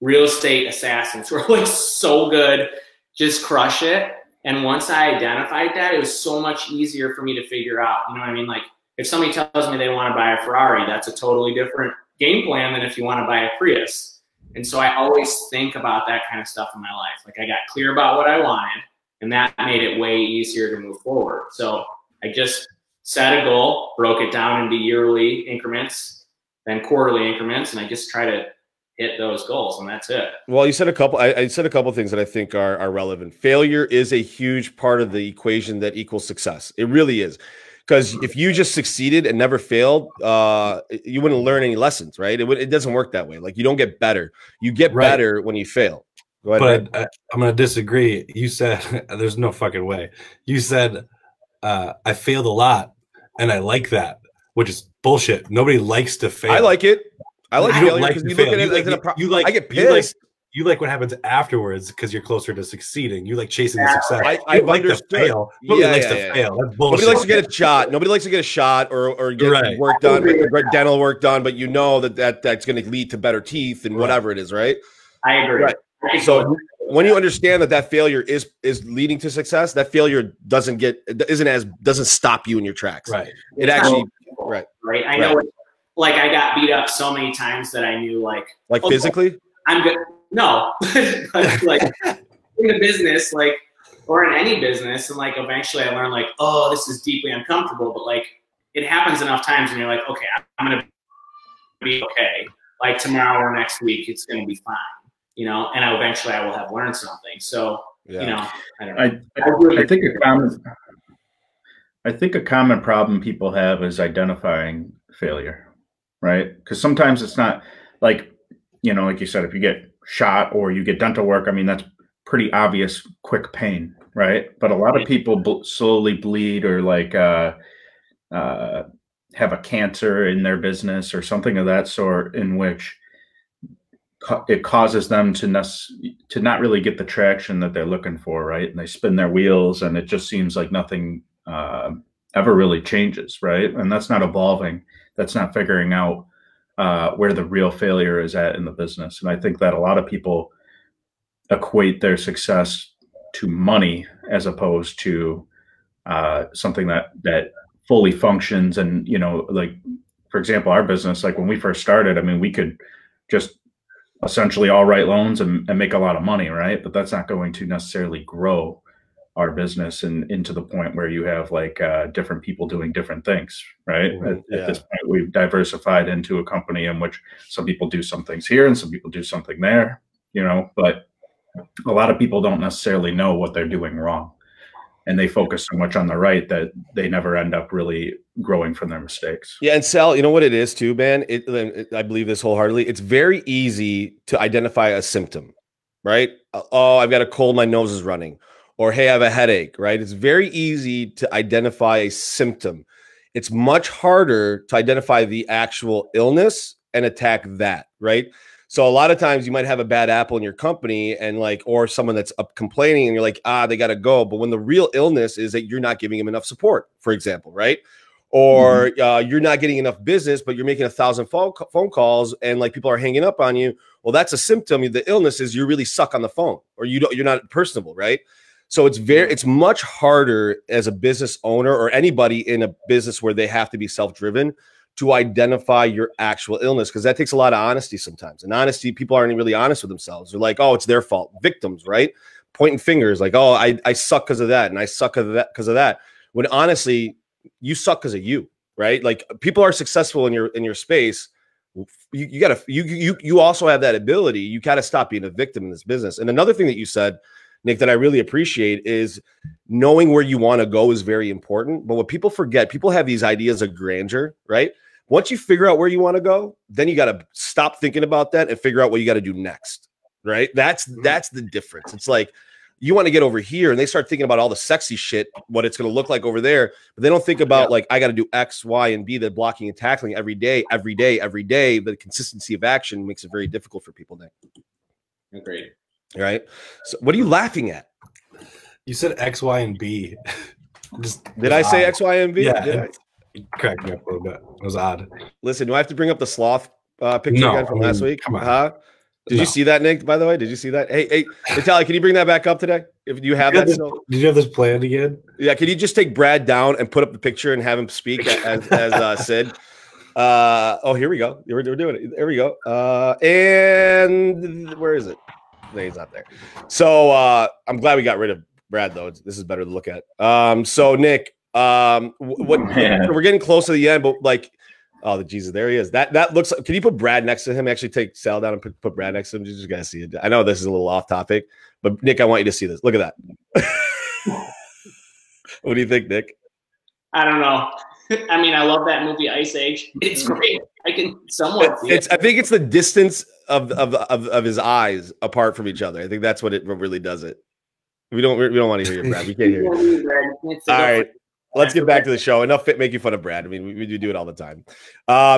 real estate assassins who are like so good, just crush it. And once I identified that, it was so much easier for me to figure out, you know what I mean? Like if somebody tells me they want to buy a Ferrari, that's a totally different game plan than if you want to buy a Prius. And so I always think about that kind of stuff in my life. Like I got clear about what I wanted, and that made it way easier to move forward. So I just set a goal, broke it down into yearly increments, then quarterly increments, and I just try to hit those goals, and that's it. Well, you said a couple. I said a couple things that I think are relevant. Failure is a huge part of the equation that equals success. It really is. Because if you just succeeded and never failed, you wouldn't learn any lessons, right? It doesn't work that way. Like you don't get better. You get better when you fail. Go ahead. But I'm going to disagree. You said there's no fucking way. You said I failed a lot, and I like that, which is bullshit. Nobody likes to fail. I like it. I like failure like because you look at it you like. I get pissed. You like what happens afterwards because you're closer to succeeding. You like chasing the success. I like to fail. Nobody likes to fail. That's bullshit. Nobody likes to get a shot. Nobody likes to get a shot or get work done, dental work done. But you know that's going to lead to better teeth and whatever it is, right? I agree. Right. So when you understand that failure is leading to success, that failure doesn't stop you in your tracks. Right. It actually right. I know. Like I got beat up so many times that I knew like physically. I'm good. No, like in the business, like, or in any business. And like, eventually I learned like, oh, this is deeply uncomfortable, but like it happens enough times and you're like, okay, I'm going to be okay. Like tomorrow or next week, it's going to be fine, you know? And eventually I will have learned something. So, you know, I don't know. I think a common problem people have is identifying failure, right? Because sometimes it's not like, you know, like you said, if you get shot or you get dental work, I mean, that's pretty obvious, quick pain, right? But a lot of people slowly bleed or like have a cancer in their business or something of that sort, in which it causes them to not really get the traction that they're looking for, right? And they spin their wheels and it just seems like nothing ever really changes, right? And that's not evolving. That's not figuring out where the real failure is at in the business. And I think that a lot of people equate their success to money as opposed to something that fully functions. And, you know, like, for example, our business, like when we first started, I mean, we could just essentially all write loans and make a lot of money, right? But that's not going to necessarily grow our business and into the point where you have like different people doing different things, right? At this point, we've diversified into a company in which some people do some things here and some people do something there, you know, but a lot of people don't necessarily know what they're doing wrong. And they focus so much on the right that they never end up really growing from their mistakes. Yeah. And Sal, you know what it is too, man? I believe this wholeheartedly. It's very easy to identify a symptom, right? Oh, I've got a cold, my nose is running. Or, hey, I have a headache, right? It's very easy to identify a symptom. It's much harder to identify the actual illness and attack that, right? So a lot of times you might have a bad apple in your company and like, or someone that's up complaining and you're like, they got to go. But when the real illness is that you're not giving them enough support, for example, right? Or you're not getting enough business, but you're making 1,000 phone calls and like people are hanging up on you. Well, that's a symptom. The illness is you really suck on the phone or you're not personable, right? So it's much harder as a business owner or anybody in a business where they have to be self-driven to identify your actual illness, because that takes a lot of honesty sometimes. And honesty, people aren't really honest with themselves. They're like, oh, it's their fault. Victims, right? Pointing fingers like, oh, I suck because of that. And I suck because of that. When honestly, you suck because of you, right? Like people are successful in your space you also have that ability. You got to stop being a victim in this business. And another thing that you said, Nick, that I really appreciate is knowing where you want to go is very important. But what people forget, people have these ideas of grandeur, right? Once you figure out where you want to go, then you got to stop thinking about that and figure out what you got to do next, right? That's the difference. It's like you want to get over here and they start thinking about all the sexy shit, what it's going to look like over there. But they don't think about like, I got to do X, Y, and B, the blocking and tackling every day. The consistency of action makes it very difficult for people, Nick. Agreed. Right. So what are you laughing at? You said X, Y, and B. Did I say X, Y, and B? Yeah. Cracked me up a little bit. It was odd. Listen, do I have to bring up the sloth picture again from last week? Come on. Did you see that, Nick, by the way? Did you see that? Hey, Natalia, can you bring that back up today? If you have that still? Did you have this planned again? Yeah, can you just take Brad down and put up the picture and have him speak as Sid? Oh, here we go. We're doing it. There we go. And where is it? No, he's not there. So I'm glad we got rid of Brad, though. This is better to look at. So, Nick, we're getting close to the end, but like, oh, Jesus, there he is. That looks. Can you put Brad next to him? Actually, take Sal down and put Brad next to him. You just gotta see it. I know this is a little off topic, but Nick, I want you to see this. Look at that. What do you think, Nick? I don't know. I mean, I love that movie Ice Age. It's great. I can somewhat see it. I think it's the distance of his eyes apart from each other. I think that's what it really does it. We don't want to hear you, Brad. We can't hear you. All right. Let's get back to the show. Enough making fun of Brad. I mean, we do it all the time.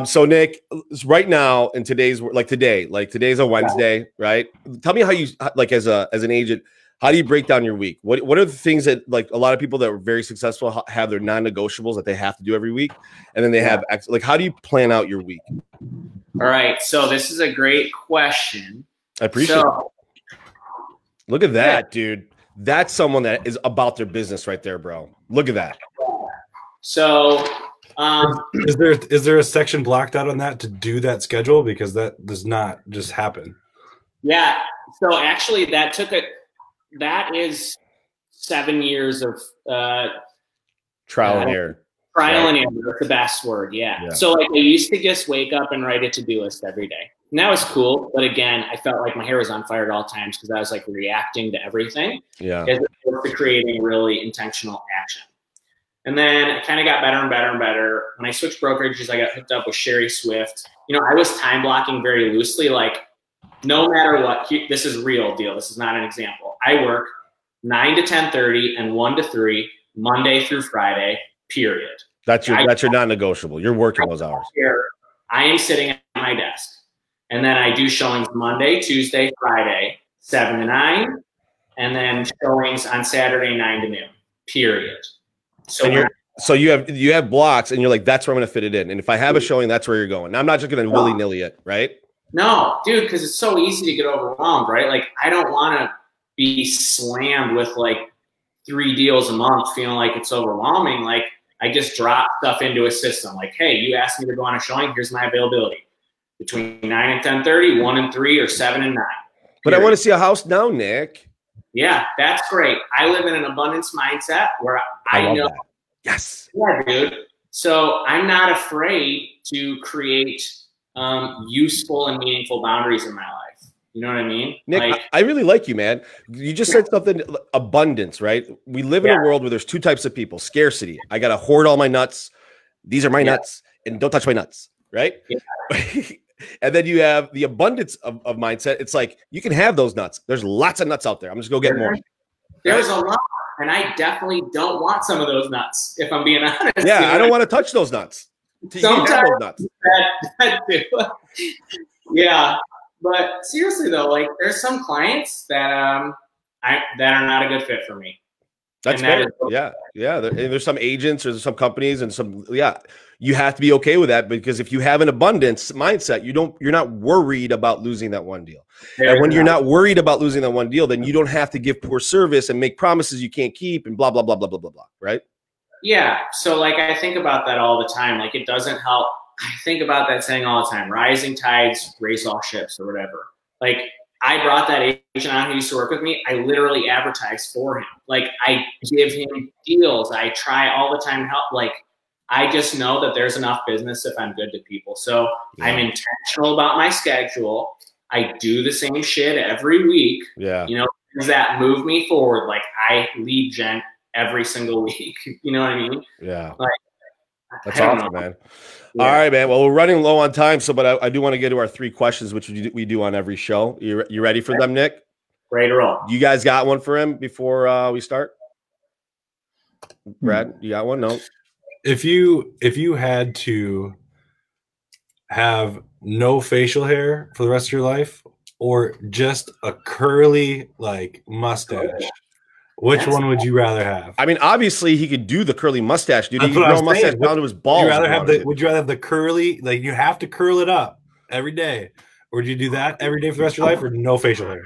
So Nick, right now in today's today's a Wednesday, right? Tell me how you like as an agent. How do you break down your week? What are the things that like a lot of people that are very successful have their non-negotiables that they have to do every week, and then they have like how do you plan out your week? All right, so this is a great question. I appreciate it. Look at that, dude. That's someone that is about their business right there, bro. Look at that. So, is there a section blocked out on that to do that schedule? Because that does not just happen. Yeah. So actually, that is 7 years of trial and error. Trial and error, the best word. Yeah. So like I used to just wake up and write a to-do list every day. And that was cool. But again, I felt like my hair was on fire at all times because I was like reacting to everything. Yeah. As opposed to creating really intentional action. And then I kind of got better and better and better. When I switched brokerages, I got hooked up with Sherry Swift. You know, I was time blocking very loosely. Like no matter what, this is real deal. This is not an example. I work 9 to 10:30 and 1 to 3, Monday through Friday, period. That's your non-negotiable. You're working those hours. I am sitting at my desk. And then I do showings Monday, Tuesday, Friday, 7 to 9. And then showings on Saturday, 9 to noon, period. So you have blocks and you're like, that's where I'm going to fit it in. And if I have a showing, that's where you're going. Now, I'm not just going to willy-nilly it, right? No, dude, because it's so easy to get overwhelmed, right? Like I don't want to be slammed with like 3 deals a month feeling like it's overwhelming. Like I just drop stuff into a system. Like, hey, you asked me to go on a showing. Here's my availability. Between 9 and 10:30, 1 and 3, or 7 and 9. But I want to see a house now, Nick. Yeah, that's great. I live in an abundance mindset where I know. That. Yes. Yeah, dude. So I'm not afraid to create useful and meaningful boundaries in my life. You know what I mean? Nick, like, I really like you, man. You just said something, abundance, right? We live in a world where there's 2 types of people. Scarcity. I got to hoard all my nuts. These are my nuts, and don't touch my nuts, right? Yeah. And then you have the abundance of mindset. It's like, you can have those nuts. There's lots of nuts out there. I'm just going to go get more. There's a lot. And I definitely don't want some of those nuts, if I'm being honest. Yeah, I don't want to touch those nuts. Sometimes that too. Yeah. But seriously, though, like there's some clients that that are not a good fit for me. That's fair. Yeah. There's some agents or some companies and some, you have to be okay with that because if you have an abundance mindset, you're not worried about losing that one deal. And when you're not worried about losing that one deal, then you don't have to give poor service and make promises you can't keep and blah, blah, blah, blah, blah, blah, blah. Right? Yeah. So like, I think about that all the time. Like it doesn't help. I think about that saying all the time, rising tides raise all ships or whatever. Like I brought that agent on who used to work with me. I literally advertise for him. Like I give him deals. I try all the time to help. Like I just know that there's enough business if I'm good to people. So I'm intentional about my schedule. I do the same shit every week. Yeah. You know, things that move me forward. Like I lead gen every single week. You know what I mean? Yeah. Like, that's awesome, man. Yeah. All right, man. Well, we're running low on time, so but I do want to get to our 3 questions, which we do on every show. You ready for them, Nick? Ready to roll. You guys got one for him before we start? Brad, you got one? No. If you had to have no facial hair for the rest of your life, or just a curly like mustache, which one would you rather have? I mean, obviously he could do the curly mustache, dude. He could grow a mustache down to his balls. Would you rather have the curly, like you have to curl it up every day, or do you do that every day for the rest of your life, or no facial hair?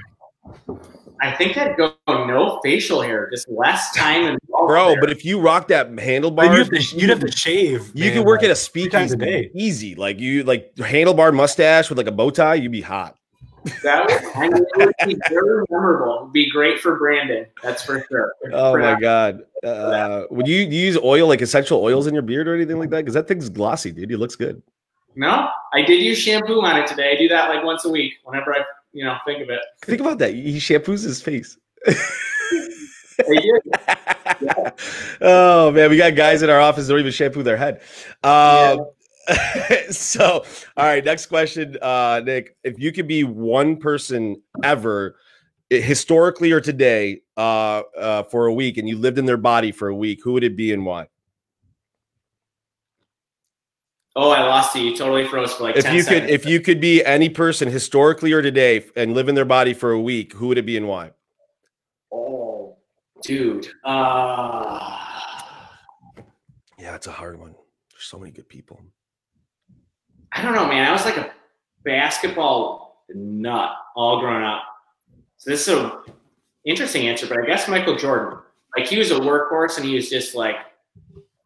I think I'd go no facial hair, just less time and bro. Hair. But if you rock that handlebar, you'd have to shave. You could work at a speakeasy easy. Like you like handlebar mustache with like a bow tie, you'd be hot. That would be very memorable. It'd be great for Brandon. That's for sure. Oh my God. Would you use oil, like essential oils in your beard or anything like that? Because that thing's glossy, dude. It looks good. No, I did use shampoo on it today. I do that like once a week whenever I think of it. Think about that. He shampoos his face. I did. Yeah. Oh man, we got guys in our office that don't even shampoo their head. So, all right, next question, Nick. If you could be one person ever, historically or today, for a week, and you lived in their body for a week, who would it be and why? Oh, I lost you. You totally froze for like 10 seconds. If you could be any person historically or today and live in their body for a week, who would it be and why? Oh, dude. Yeah, it's a hard one. There's so many good people. I don't know, man. I was like a basketball nut all growing up. So this is a interesting answer, but I guess Michael Jordan. Like he was a workhorse and he was just like,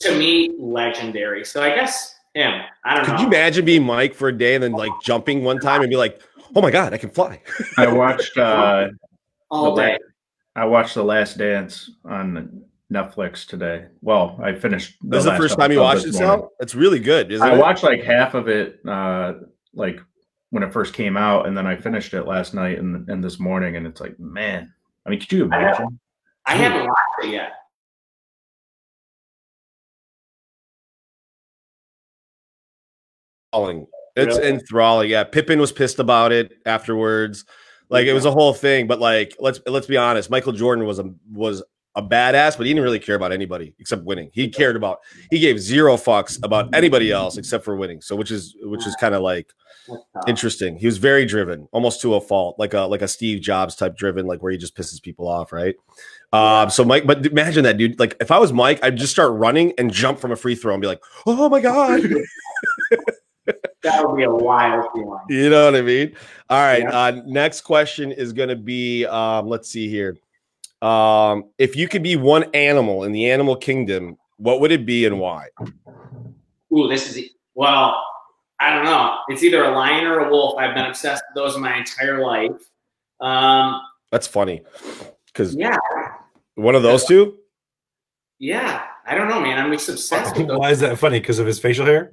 to me, legendary. So I guess him. I don't know. Could you imagine being Mike for a day and then like jumping one time and be like, oh my God, I can fly? I watched all day. I watched The Last Dance on Netflix today. Well, I finished. This is the first time you watched it, Sal? It's really good, isn't it? I watched like half of it like when it first came out, and then I finished it last night and this morning, and it's like, man. I mean, could you imagine? I haven't watched it yet. It's enthralling. Yeah, Pippen was pissed about it afterwards. Like it was a whole thing. But like, let's be honest. Michael Jordan was a badass, but he didn't really care about anybody except winning. He gave 0 fucks about anybody else except for winning. So which is kind of like interesting. He was very driven, almost to a fault, like a Steve Jobs type driven, like where he just pisses people off, right? So Mike, but imagine that, dude. Like if I was Mike, I'd just start running and jump from a free throw and be like, oh my God. That would be a wild feeling. You know what I mean? All right. Yeah. Next question is going to be, let's see here. If you could be one animal in the animal kingdom, what would it be and why? Ooh, well, I don't know. It's either a lion or a wolf. I've been obsessed with those my entire life. That's funny. Because one of those two? Yeah. I don't know, man. I'm just obsessed with those. Why is that funny? Because of his facial hair?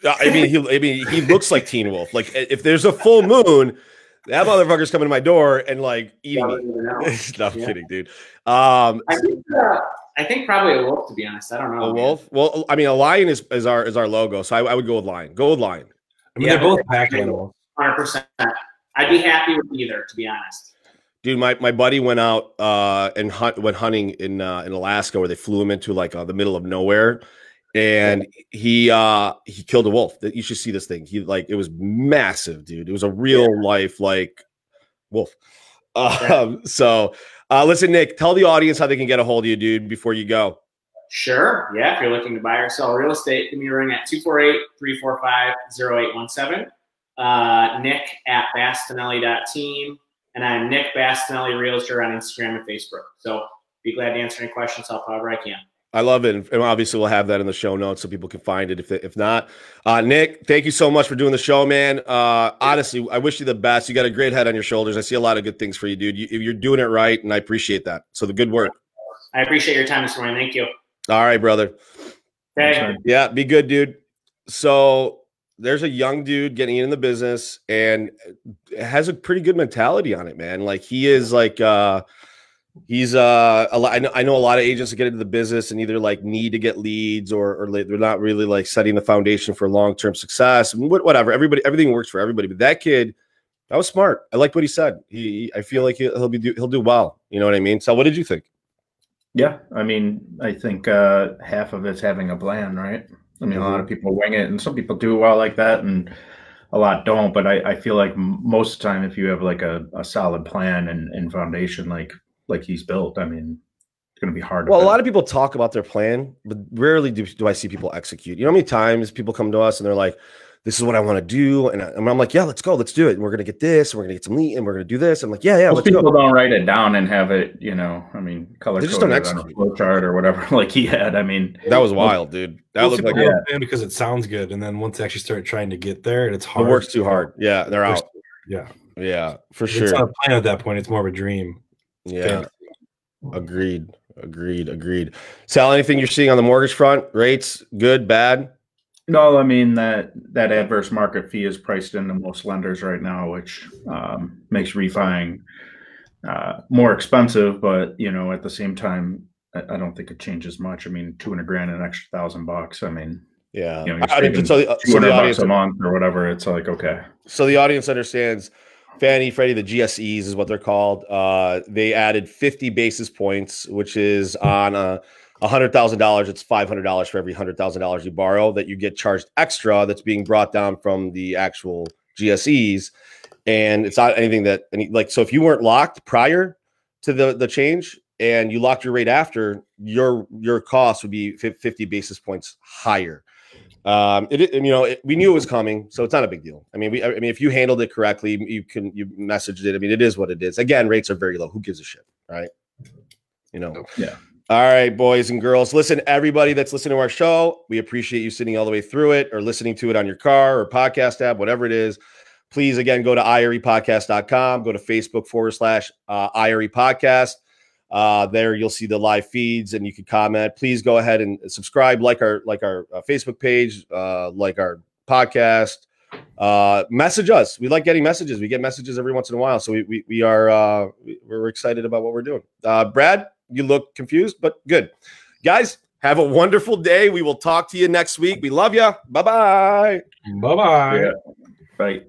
I mean, he looks like Teen Wolf. Like if there's a full moon, that motherfucker's coming to my door and like eating me. No, I'm kidding, dude. I think probably a wolf, to be honest. I don't know. A wolf? Well, I mean, a lion is our logo, so I would go with lion. Go with lion. I mean, they're both pack animals. 100%. I'd be happy with either, to be honest. Dude, my buddy went out and went hunting in Alaska, where they flew him into like the middle of nowhere. And he killed a wolf. You should see this thing. It was massive, dude. It was a real life like wolf. So listen, Nick, tell the audience how they can get a hold of you, dude, before you go. Sure. Yeah. If you're looking to buy or sell real estate, give me a ring at 248-345-0817. Nick@Bastianelli.team. And I'm Nick Bastianelli Realtor on Instagram and Facebook. So be glad to answer any questions, help however I can. I love it. And obviously we'll have that in the show notes so people can find it if not. Nick, thank you so much for doing the show, man. Honestly, I wish you the best. You got a great head on your shoulders. I see a lot of good things for you, dude. You're doing it right, and I appreciate that. So the good work. I appreciate your time this morning. Thank you. All right, brother. Okay. Yeah, be good, dude. So there's a young dude getting in the business and has a pretty good mentality on it, man. Like he is like he's I know a lot of agents that get into the business and either like need to get leads or they're not really like setting the foundation for long-term success. Whatever. Everything works for everybody. But that kid, that was smart. I like what he said. I feel like he'll do well. You know what I mean? So what did you think? Yeah, I mean, I think half of it's having a plan, right? I mean, a lot of people wing it, and some people do well like that, and a lot don't. But I feel like most of the time, if you have like a solid plan and foundation, like he's built, I mean, it's going to be hard. Well, a lot of people talk about their plan, but rarely do I see people execute. You know how many times people come to us and they're like, this is what I want to do. And I'm like, yeah, let's go. Let's do it. And we're going to get this. And we're going to get some lead. And we're going to do this. I'm like, yeah, most people don't write it down and have it, you know, I mean, color coded on a flow chart or whatever like he had. I mean, that was wild, dude. That looked like because it sounds good. And then once they actually start trying to get there, it's hard. It works too hard. Yeah, they're out. Yeah, for sure. It's not a plan at that point. It's more of a dream. Yeah. Agreed. Sal, anything you're seeing on the mortgage front? Rates, good, bad? No, I mean that adverse market fee is priced into most lenders right now, which makes refining more expensive. But you know, at the same time, I don't think it changes much. I mean, $200,000, an extra $1,000. I mean, yeah, you know, so the audience a month or whatever. It's like okay. So the audience understands. Fannie, Freddie, the GSEs is what they're called. They added 50 basis points, which is on $100,000. It's $500 for every $100,000 you borrow that you get charged extra. That's being brought down from the actual GSEs, and it's not anything that so if you weren't locked prior to the change and you locked your rate after, your cost would be 50 basis points higher. We knew it was coming, so it's not a big deal. I mean, if you handled it correctly, you messaged it. I mean, it is what it is. Again, rates are very low. Who gives a shit, right? You know. Yeah. All right, boys and girls. Listen, everybody that's listening to our show, we appreciate you sitting all the way through it or listening to it on your car or podcast app, whatever it is. Please, again, go to irepodcast.com. Go to Facebook /IRE podcast. There you'll see the live feeds and you can comment. Please go ahead and subscribe, like our Facebook page, like our podcast. Message us. We like getting messages. We get messages every once in a while, so we're excited about what we're doing. Brad, you look confused, but good. Guys, have a wonderful day. We will talk to you next week. We love you. Bye-bye. Bye-bye. Yeah. Bye.